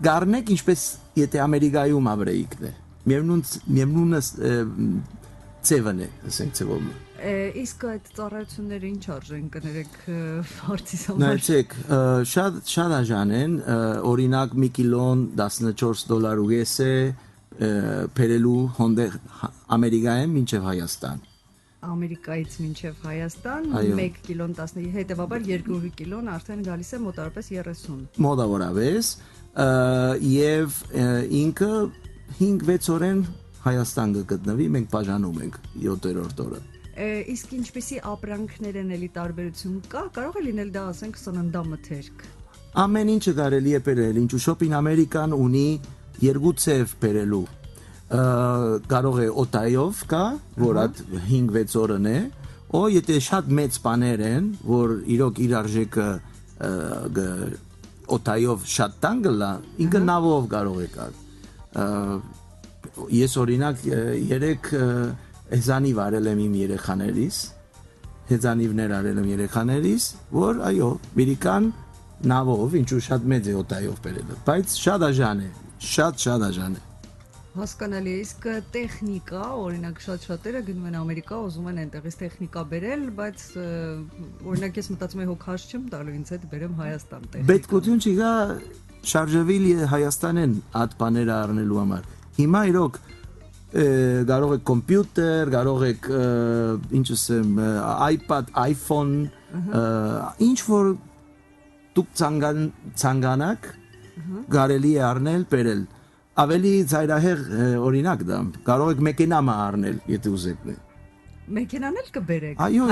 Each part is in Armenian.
գառնեք ինչպես եթե Ամերիկայում ապրեիք է միևնույն ծևն է ասենք ծևում իսկ այդ ծառայությունները ինչ արժեն կներեք հարցիս համար նայեցեք շատ աժան են օրինակ մի կիլոն $14 է բերելու հոնդեր Ամերիկայում մինչև Հայաստան Ամերիկայից մինչև Հայաստան 1 կիլոն 10 հետևաբար 200 կիլոն արդեն գալիս է մոտավորապես 30 մոտավորապես եւ ինքը 5-6 օրեն Հայաստան կգտնվի մենք բաժանում ենք 7-րդ օրը իսկ ինչպեսի ապրանքներ են էլի տարբերություն կա կարող է լինել դա ասենք սննդամթերք ամեն ինչը կարելի է բերել ինչու շոփին Ամերիկան ունի երկու ծև բերելու կարող է օտայով կա որ այդ 5-6 օրն է օ եթե շատ մեծ բաներ են որ իրոք իր արժեքը օտայով շատ տան գլա ինքը նավով կարող է գալ ես օրինակ երեք հեզանիվ արել եմ իմ երեխաներիս հեզանիվներ արել եմ երեխաներիս որ այո ամերիկան նավով ինչու շատ մեծ է օտայով բերելը բայց շատ աժան է շատ աժան է հասկանալի է իսկ տեխնիկա օրինակ շատերը գնում են Ամերիկա ուզում են այնտեղից տեխնիկա բերել բայց օրինակ ես մտածում եմ հոգ հաշ չեմ տալու ինձ հետ բերեմ Հայաստան տեխնիկա պետքություն չկա շարժվել Հայաստանեն այդ բաները առնելու համար հիմա իրոք կարող եք կոմպյուտեր, կարող եք ինչ ասեմ iPad, iPhone, ինչ որ դուք ցանկանաք կարելի է առնել, բերել։ Ավելի ծայրահեղ օրինակ դա կարող եք մեքենա առնել, եթե ուզեք։ Մեքենան էլ կբերեք։ Այո,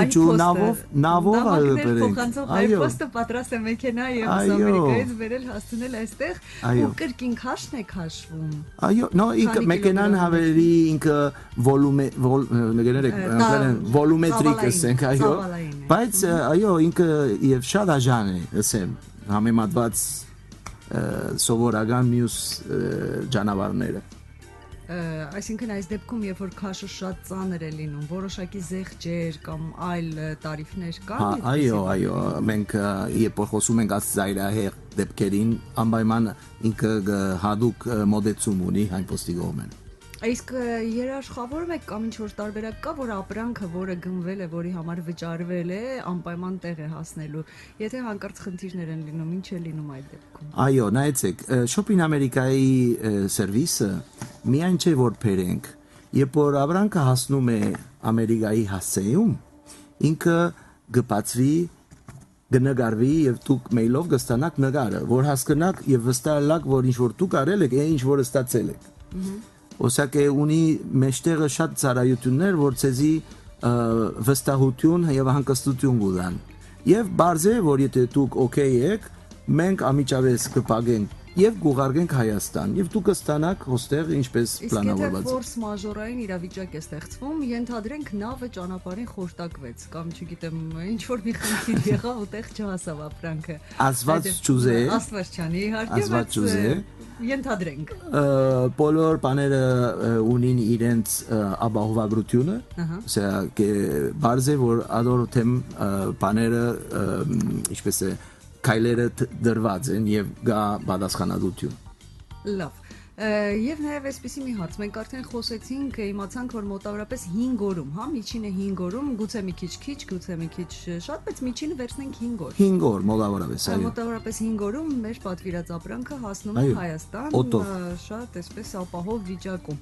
նավով բերեք։ Փոխանցող iPost-ը պատրաստ է մեքենա եւ Ամերիկայից բերել հասցնել այստեղ ու կրկին քաշն է քաշվում։ Այո, նո ինքը մեքենան հավելի ինքը վոլումետրիկ ասենք, այո։ Բայց այո, ինքը եւ շատ աժան է, ասեմ, համեմատված սովորական մյուս ճանապարհները այսինքն այս դեպքում երբ որ քաշը շատ ծանր է լինում որոշակի զեղչեր կամ այլ տարիֆներ կան այո մենք երբ որ խոսում ենք այս ծայրահեղ դեպքերին անպայման ինքը հadoop մոդեցում ունի հայ-պոստի կողմեն իսկ երաշխավորում եք կամ ինչ որ տարբերակ կա որ ապրանքը որը գնվել է որի համար վճարվել է անպայման տեղ է հասնելու եթե հանկարծ խնդիրներ են լինում ինչ է լինում այդ դեպքում այո նայեցեք Shopping America-ի սերվիսը միայն չէ որ բերենք երբ որ ապրանքը հասնում է Ամերիկայի հասցեում ինքը կբացվի կնկարվի եւ դուք մեյլով կստանաք նկարը որ հասկանաք եւ վստահանաք որ ինչ որ դուք արել եք ինչ որ ստացել եք Osake ունի մեջտեղը շատ ծառայություններ, որ ցեզի վստահություն եւ հանգստություն կուզան։ Եվ բարձ է, որ եթե դուք օքեյ եք, մենք ամիջավես կպագենք եւ կուղարկենք Հայաստան եւ դուք կստանաք հոստեղ ինչպես պլանավորված։ Իսկ եթե ֆորս մաժորային իրավիճակ է ստեղծվում, ենթադրենք նավը ճանապարհին խորտակվեց կամ չգիտեմ, ինչ որ մի խնդիր եղավ, ուտեղ չհասավ ապրանքը։ Աստված չուզե։ Աստված չանի, իհարկե, Աստված չուզե։ Ենթադրենք։ Բոլոր բաները ունին իրենց ապահովագրությունը, ասա բարձ է որ ադորոթեմ բաները ինչպես է քայլերը դրված են եւ գա պատասխանատվություն։ Լավ։ Եվ նաև այսպեսի մի հարց, մենք արդեն խոսեցինք, իմացանք, որ մոտավորապես 5 օրում, հա, միջինը 5 օրում, գուցե մի քիչ քիչ, գուցե մի քիչ շատ, բայց միջինը վերցնենք 5 օր։ 5 օր մոտավորապես, այո։ Մոտավորապես 5 օրում մեր պատվիրած ապրանքը հասնում է Հայաստան, շատ այսպես ապահով վիճակում։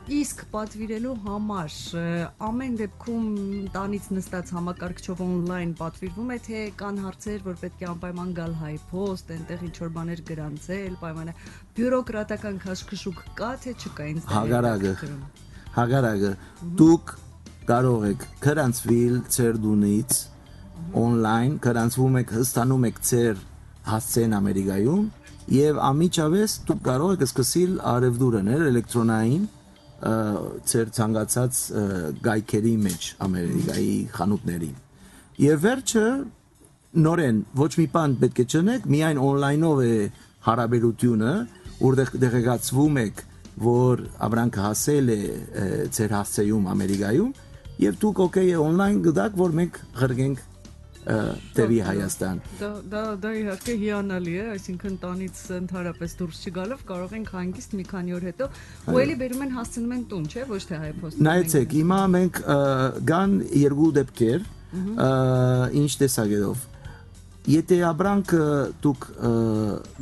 Իսկ պատվիրելու համար ամեն դեպքում տանից նստած համակարգչով on-line պատվիրվում է, թե կան հարցեր, որ պետք է անպայման գալ հայ-post, այնտեղ ինչ որ բաներ գրանցել, պայմանը բյուրոկրատական քաշքշուկ կա, թե չկա ինձ Հագարագը դուք կարող եք գրանցվել ձեր դունից on-line, գրանցվում եք, հստանում եք ձեր հասցեն Ամերիկայում եւ ամիջավես դուք կարող եք սկսել արևդուրներ էլեկտրոնային ծեր ցանկացած գայքերի մեջ Ամերիկայի խանութներին։ Եվ վերջը նորեն ոչ մի բան պետք է չնեք, միայն on-line-ով է հարաբերությունը, որտեղ դեղեկացվում եք, որ ապրանքը հասել է ծեր հասցեում Ամերիկայում, եւ դուք օքեյ on-line գտաք, որ մենք ղրգենք տևի Հայաստան։ Դա իհարկե հիանալի է, այսինքն տանից ընդհանրապես դուրս չգալով կարող ենք հանգիստ մի քանի օր հետո ու էլի բերում են հասցնում են տուն, չէ՞, ոչ թե հայ-փոստը։ Նայեցեք, հիմա մենք կան երկու դեպքեր, ինչ տեսակետով։ Եթե ապրանքը դուք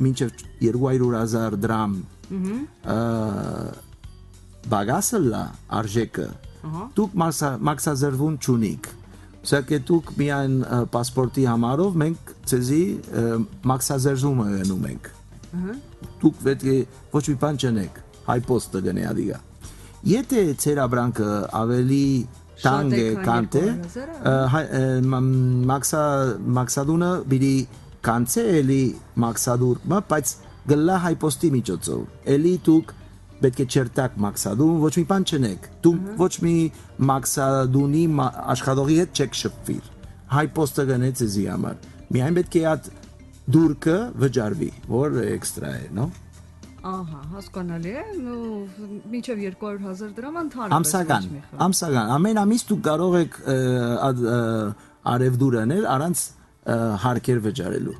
մինչև 200,000 դրամ բագասը լա արժեքը, դուք մաքսազրվում չունիք։ Սակե դուք միայն պասպորտի համարով մենք ցեզի մաքսազերժումը գնում ենք։ Դուք պետք է ոչ մի բան չնեք, հայ-փոստը գնե ադիգա։ Եթե ծեր ապրանքը ավելի տանգ է կանտե, մաքսադունը բիդի կանցե էլի մաքսադուրը, բայց գլա հայ-փոստի միջոցով։ Էլի դուք պետք է չերտակ մաքսադուն, ոչ մի բան չնեք։ Դուք ոչ մի մաքսադունի աշխատողի հետ չեք շփվիր։ Հայ-փոստը գնեց էզի համար։ Միայն պետք է այդ դուրկը վճարվի, որ էքստրա է, նո։ Ահա, հասկանալի է, մինչև 200,000 դրամ ընդհանրապես։ Ամսական, ամեն ամիս դուք կարող եք արևդուր անել առանց հարկեր վճարելու։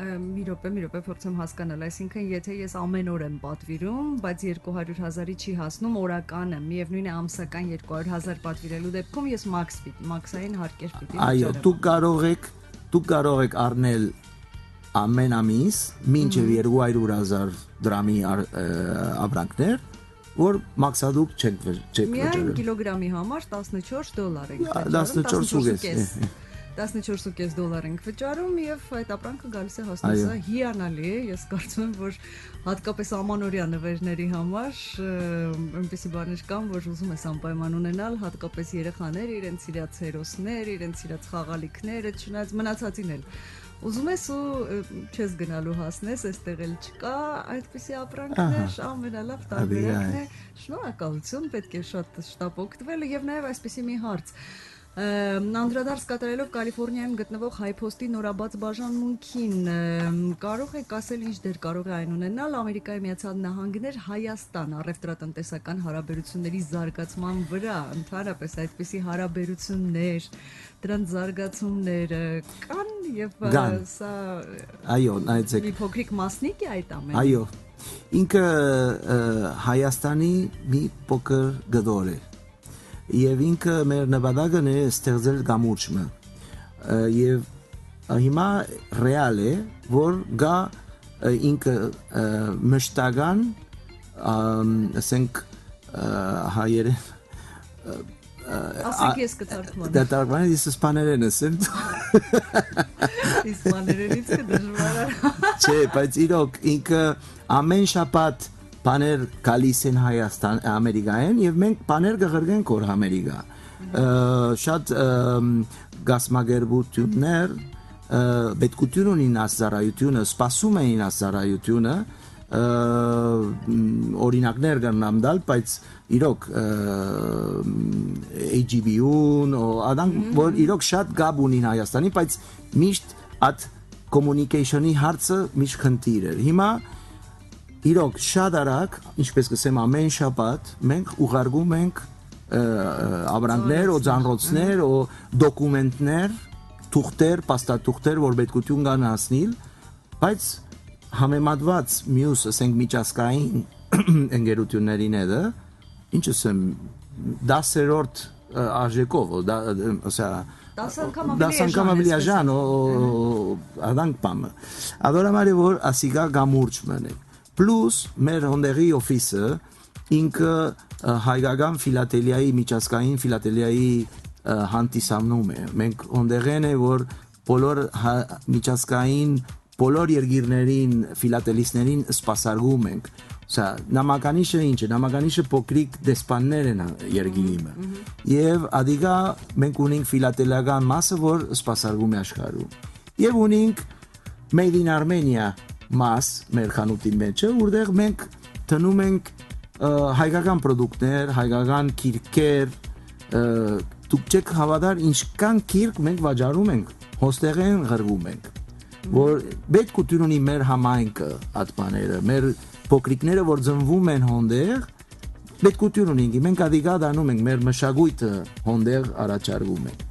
Մի րոպե փորձեմ հասկանալ, այսինքն եթե ես ամեն օր եմ պատվիրում, բայց 200,000-ի չի հասնում օրականը, միևնույն է ամսական 200,000 պատվիրելու դեպքում ես մաքսային հարկեր պիտի վճարեմ։ Այո, դուք կարող եք առնել ամեն ամիս մինչև 200,000 դրամի ապրանքներ, որ մաքսադուկ չեք վճարել։ Միայն կիլոգրամի համար $14 եք վճարում, 14.5 դոլար ենք վճարում եւ այդ ապրանքը գալիս է հասնես, հիանալի է, ես կարծում եմ, որ հատկապես ամանորյա նվերների համար այնպեսի բաներ կան, որ ուզում ես անպայման ունենալ, հատկապես երեխաներ, իրենց իրաց հերոսներ, իրենց իրաց խաղալիքները, չնայած մնացածին էլ ուզում ես ու չես գնալու հասնես, այստեղ էլ չկա այդպիսի ապրանքներ, ամենալավ տարբերակն է։ Շնորհակալություն, պետք է շատ շտապ օգտվել եւ նաեւ այսպեսի մի հարց Անդրադարձ կատարելով Կալիֆոռնիայում գտնվող հայ-փոստի նորաբաց բաժանմունքին կարող եք ասել ինչ դեր կարող է այն ունենալ Ամերիկայի Միացյալ Նահանգներ Հայաստան առևտրատնտեսական հարաբերությունների զարգացման վրա, ընդհանրապես այդպիսի հարաբերություններ, դրանց զարգացումները կան եւ սա այո, նայեցեք մի փոքրիկ մասնիկ է այդ ամենը։ Այո, ինքը Հայաստանի մի փոքր գդոր է Եվ ինքը մեր նպատակն է ստեղծել կամուրջը եւ հիմա ռեալ է որ գա ինքը մշտական ասենք հայերեն ասեք ես կթարգմանեմ դատարկ ես իսպաներեն ասեմ իսպաներենից դժվար է չէ բայց իրոք ինքը ամեն շաբաթ Paner գալիս են Հայաստան Ամերիկայեն եւ մենք paner կղրգենք որ Ամերիկա շատ գասմագերբություններ պետքություն ունին ասարայությունը սպասում էին ասարայությունը օրինակներ կնամ դալ բայց իրոք AGB-ուն adank որ իրոք շատ գաբ ունին Հայաստանի բայց միշտ at communication-ի հարցը միշտ խնդիր էր հիմա Իրոք շատ արագ, ինչպես կսեմ ամեն շաբաթ, մենք ուղարկում ենք ապրանքներ, օձանրոցներ, դոկումենտներ, թուղթեր, պաստատուղթեր, որ պետքություն կան հասնել, բայց համեմատված մյուս, ասենք միջազգային ընկերություններին հետը, ինչ ասեմ, 10-րդ արժեքով, դաս անգամ ավելի աժան, adank պամը։ Adorամարի որ ասիգա գամուրջ մնեք։ Plus մեր հոնդերի օֆիսը ինքը հայկական ֆիլատելիայի միջազգային ֆիլատելիայի հանդիսանում է մենք հոնդերեն է որ բոլոր միջազգային բոլոր երկիրներին ֆիլատելիստներին սպասարկում ենք սա նամականիշը ինչ է նամականիշը փոքրիկ դեսպաններ են երկիրիմը եւ ադիգա մենք ունենք ֆիլատելիական մասը որ սպասարկում է աշխարհում եւ ունենք Made in Armenia Mas մեր խանութի մեջ որտեղ մենք տնում ենք հայկական produktներ, հայկական քիրքեր, դուք չեք հավատար ինչքան քիրք մենք վաճառում ենք, հոստեղեն գրվում ենք, որ պետքություն ունի մեր համայնքը այդ բաները, մեր փոքրիկները որ ծնվում են հոնդեղ, պետքություն ունենք, մենք ադիգա դանում ենք մեր մշակույթը հոնդեղ առաջարկում ենք։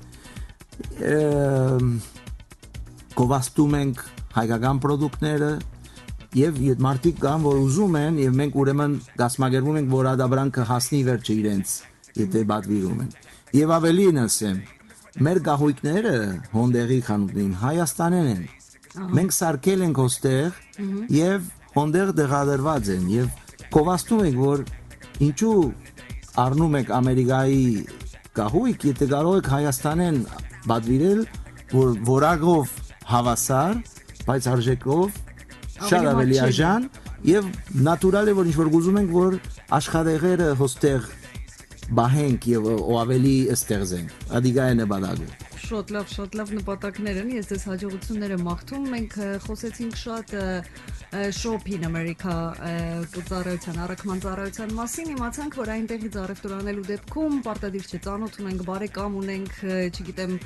գովաստում ենք հայկական product-ները եւ մարդիկ կան, որ ուզում են եւ մենք ուրեմն գասմագերվում ենք, որ ադաբրանքը հասնի վերջը իրենց, եթե բադվիրում են։ Եվ ավելին ասեմ, մեր գահույքները հոնդեղի խանութին Հայաստանեն են։ Մենք սարքել ենք ոստեղ եւ հոնդեղ դեղադրված են եւ գովաստում ենք, որ ինչու առնում եք Ամերիկայի գահույք, եթե կարող եք Հայաստանեն բադվիրել, որ որակով հավասար, բայց արժեքով շատ ավելի արժան եւ նատուրալ է, որ ինչ որ ուզում ենք, որ աշխատեղերը հոստեղ բահենք եւ ավելի ստեղծենք։ Ադիգայինը բադագու։ Շատ լավ նպատակներ են, ես ձեզ հաջողություններ եմ մաղթում։ Մենք խոսեցինք շատ Shop in America ծառայության, առաքման ծառայության մասին, իմացանք, որ այնտեղից առևտուր անելու դեպքում պարտադիր չէ ծանոթ ունենք, բարեկամ ունենք, չգիտեմ,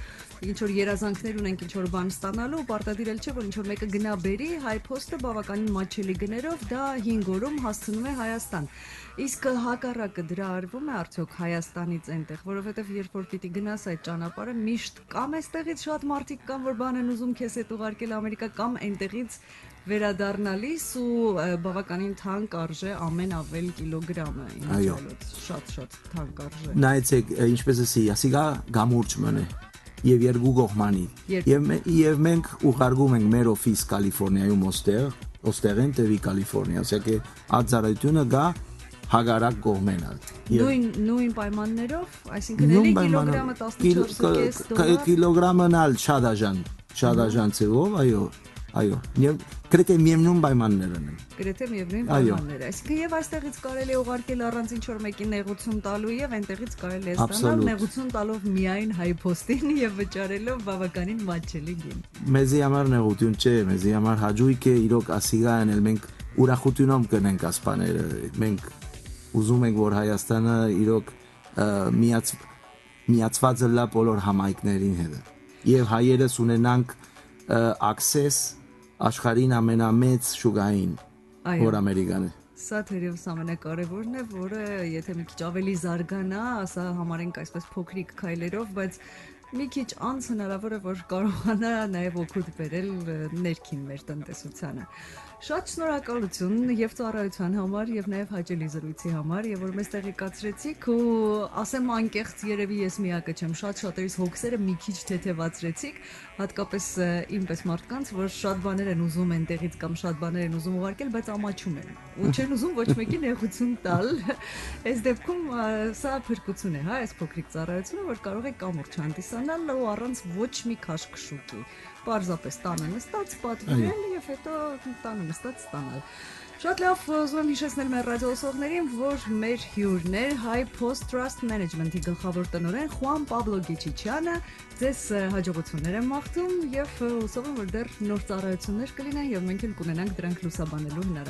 ինչ որ երազանքներ ունենք, ինչ որ բան ստանալու, պարտադիր էլ չէ, որ ինչ որ մեկը գնա բերի, հայ փոստը բավականին մատչելի գներով դա 5 օրում հասցնում է Հայաստան։ Իսկ հակառակը դրա արվում է արդյոք Հայաստանից այնտեղ, որովհետև երբ որ պիտի գնաս այդ ճանապարհը, միշտ կամ այստեղից շատ մարդիկ կան, որ բան են ուզում քեզ հետ ուղարկել Ամերիկա, կամ այնտեղից վերադառնալիս ու բավականին թանկ արժե ամեն ավել կիլոգրամը, ինձ շատ թանկ արժե։ Նայեցեք, ինչպես էսի, ասիգա գամուրջ մնե եւ երկու կողմանի։ Եվ մենք ուղարկում ենք մեր օֆիս Կալիֆոռնիայում ոստեղեն տևի Կալիֆոռնիա, ասյակե ածարայությունը գա հագարակ կողմենալ։ Նույն պայմաններով, այսինքն էլի կիլոգրամը 14.5 կիլոգրամն ալ շադաժան ծևով, այո, գրեթե միևնույն պայմաններն են։ Գրեթե միևնույն պայմանները։ Այսինքն եւ այստեղից կարելի է ուղարկել առանց ինչ որ մեկի նեղություն տալու եւ այնտեղից կարելի է ստանալ նեղություն տալով միայն հայ փոստին եւ վճարելով բավականին մատչելի գին։ Մեզի համար նեղություն չէ, մեզի համար հաջույք է, իրոք ասիգա են, մենք ուրախությունով կնենք ասպաները։ Մենք ուզում ենք, որ Հայաստանը իրոք միացված լա բոլոր համայնքներին հետ։ Եվ հայերս ունենանք access աշխարհին ամենամեծ շուկային, որ Ամերիկան է։ Սա թերևս ամենակարևորն է, որը եթե մի քիչ ավելի զարգանա, ասա համարենք այսպես փոքրիկ քայլերով, բայց մի քիչ անց հնարավոր է, որ կարողանա նաև օգուտ բերել ներքին մեր տնտեսությանը։ Շատ շնորհակալություն եւ ծառայության համար եւ նաեւ հաճելի զրույցի համար, եւ որ մեզ տեղեկացրեցիք ու ասեմ անկեղծ երևի ես միակը չեմ, շատերիս հոգսերը մի քիչ թեթևացրեցիք, հատկապես ինպես մարդկանց, որ շատ բաներ են ուզում այնտեղից կամ շատ բաներ են ուզում ուղարկել, բայց ամաչում են ու չեն ուզում ոչ մեկի նեղություն տալ։ Այս դեպքում սա փրկություն է, հա, այս փոքրիկ ծառայությունը, որ կարող է կամուրջ հանդիսանալ ու առանց ոչ մի քաշքշուկի։ Պարզապես տանը նստած պատվիրել եւ հետո տանը նստած ստանալ։ Շատ լավ, ուզում եմ հիշեցնել մեր ռադիոլսողներին, որ մեր հյուրն է High Post Trust Management-ի գլխավոր տնօրեն Խուան Պաբլո Գիչիչյանը։ Ձեզ հաջողություններ եմ մաղթում եւ հուսով եմ, որ դեռ նոր ծառայություններ կլինեն եւ մենք էլ կունենանք դրանք լուսաբանելու հնարավորություն։